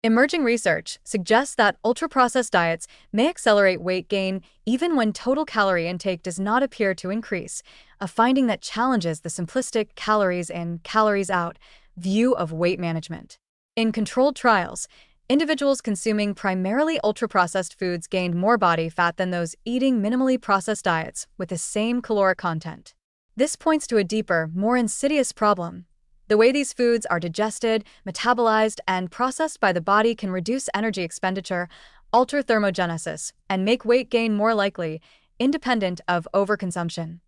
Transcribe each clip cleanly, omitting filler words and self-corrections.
Emerging research suggests that ultra-processed diets may accelerate weight gain even when total calorie intake does not appear to increase, a finding that challenges the simplistic calories in, calories out view of weight management. In controlled trials, individuals consuming primarily ultra-processed foods gained more body fat than those eating minimally processed diets with the same caloric content. This points to a deeper, more insidious problem. The way these foods are digested, metabolized, and processed by the body can reduce energy expenditure, alter thermogenesis, and make weight gain more likely, independent of overconsumption.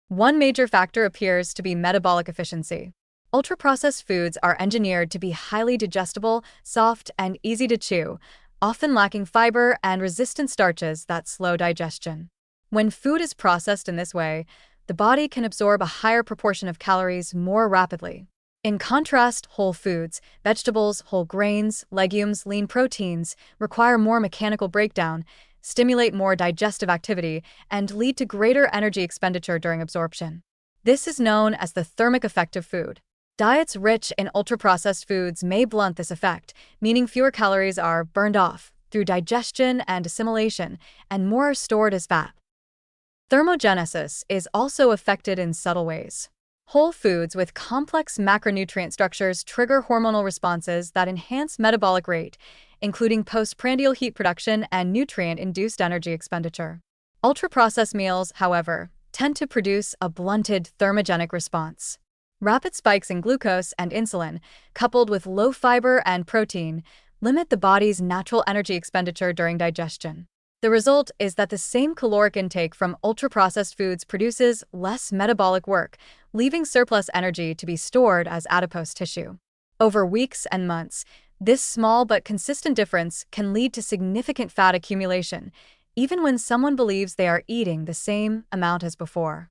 One major factor appears to be metabolic efficiency. Ultra-processed foods are engineered to be highly digestible, soft, and easy to chew, often lacking fiber and resistant starches that slow digestion. When food is processed in this way, the body can absorb a higher proportion of calories more rapidly. In contrast, whole foods, vegetables, whole grains, legumes, lean proteins require more mechanical breakdown, stimulate more digestive activity, and lead to greater energy expenditure during absorption. This is known as the thermic effect of food. Diets rich in ultra-processed foods may blunt this effect, meaning fewer calories are burned off through digestion and assimilation, and more are stored as fat. Thermogenesis is also affected in subtle ways. Whole foods with complex macronutrient structures trigger hormonal responses that enhance metabolic rate, including postprandial heat production and nutrient-induced energy expenditure. Ultra-processed meals, however, tend to produce a blunted thermogenic response. Rapid spikes in glucose and insulin, coupled with low fiber and protein, limit the body's natural energy expenditure during digestion. The result is that the same caloric intake from ultra-processed foods produces less metabolic work, leaving surplus energy to be stored as adipose tissue. Over weeks and months, this small but consistent difference can lead to significant fat accumulation, even when someone believes they are eating the same amount as before.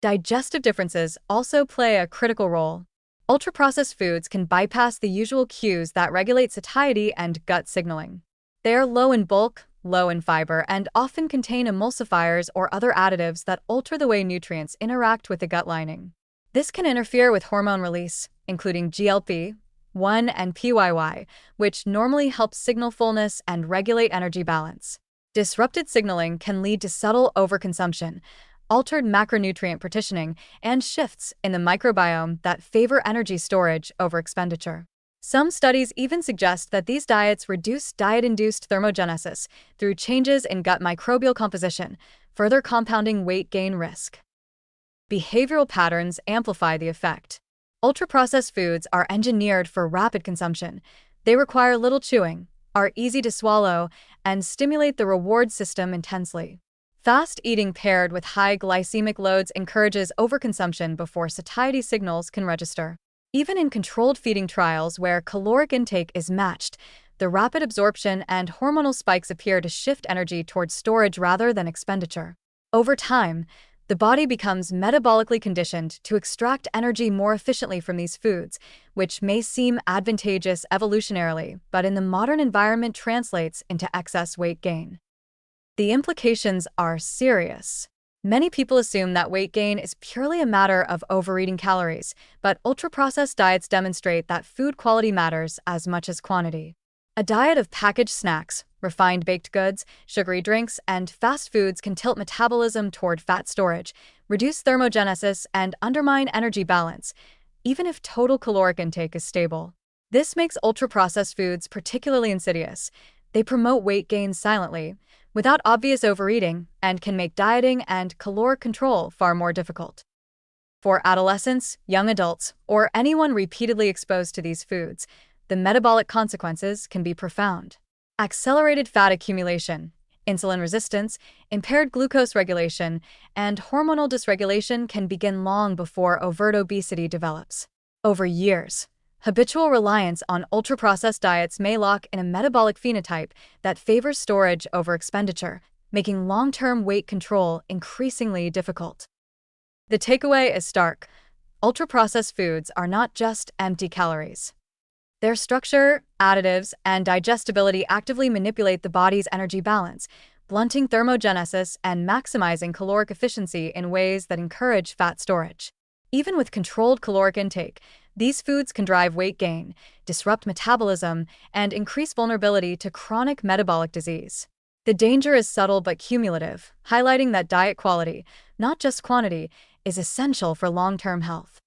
Digestive differences also play a critical role. Ultra-processed foods can bypass the usual cues that regulate satiety and gut signaling. They are low in bulk, low in fiber, and often contain emulsifiers or other additives that alter the way nutrients interact with the gut lining. This can interfere with hormone release, including GLP-1 and PYY, which normally help signal fullness and regulate energy balance. Disrupted signaling can lead to subtle overconsumption, altered macronutrient partitioning, and shifts in the microbiome that favor energy storage over expenditure. Some studies even suggest that these diets reduce diet-induced thermogenesis through changes in gut microbial composition, further compounding weight gain risk. Behavioral patterns amplify the effect. Ultra-processed foods are engineered for rapid consumption. They require little chewing, are easy to swallow, and stimulate the reward system intensely. Fast eating paired with high glycemic loads encourages overconsumption before satiety signals can register. Even in controlled feeding trials where caloric intake is matched, the rapid absorption and hormonal spikes appear to shift energy towards storage rather than expenditure. Over time, the body becomes metabolically conditioned to extract energy more efficiently from these foods, which may seem advantageous evolutionarily, but in the modern environment translates into excess weight gain. The implications are serious. Many people assume that weight gain is purely a matter of overeating calories, but ultra-processed diets demonstrate that food quality matters as much as quantity. A diet of packaged snacks, refined baked goods, sugary drinks, and fast foods can tilt metabolism toward fat storage, reduce thermogenesis, and undermine energy balance, even if total caloric intake is stable. This makes ultra-processed foods particularly insidious. They promote weight gain silently, without obvious overeating, and can make dieting and caloric control far more difficult. For adolescents, young adults, or anyone repeatedly exposed to these foods, the metabolic consequences can be profound. Accelerated fat accumulation, insulin resistance, impaired glucose regulation, and hormonal dysregulation can begin long before overt obesity develops. Over years, habitual reliance on ultra-processed diets may lock in a metabolic phenotype that favors storage over expenditure, making long-term weight control increasingly difficult. The takeaway is stark. Ultra-processed foods are not just empty calories. Their structure, additives, and digestibility actively manipulate the body's energy balance, blunting thermogenesis and maximizing caloric efficiency in ways that encourage fat storage. Even with controlled caloric intake, These foods can drive weight gain, disrupt metabolism, and increase vulnerability to chronic metabolic disease. The danger is subtle but cumulative, highlighting that diet quality, not just quantity, is essential for long-term health.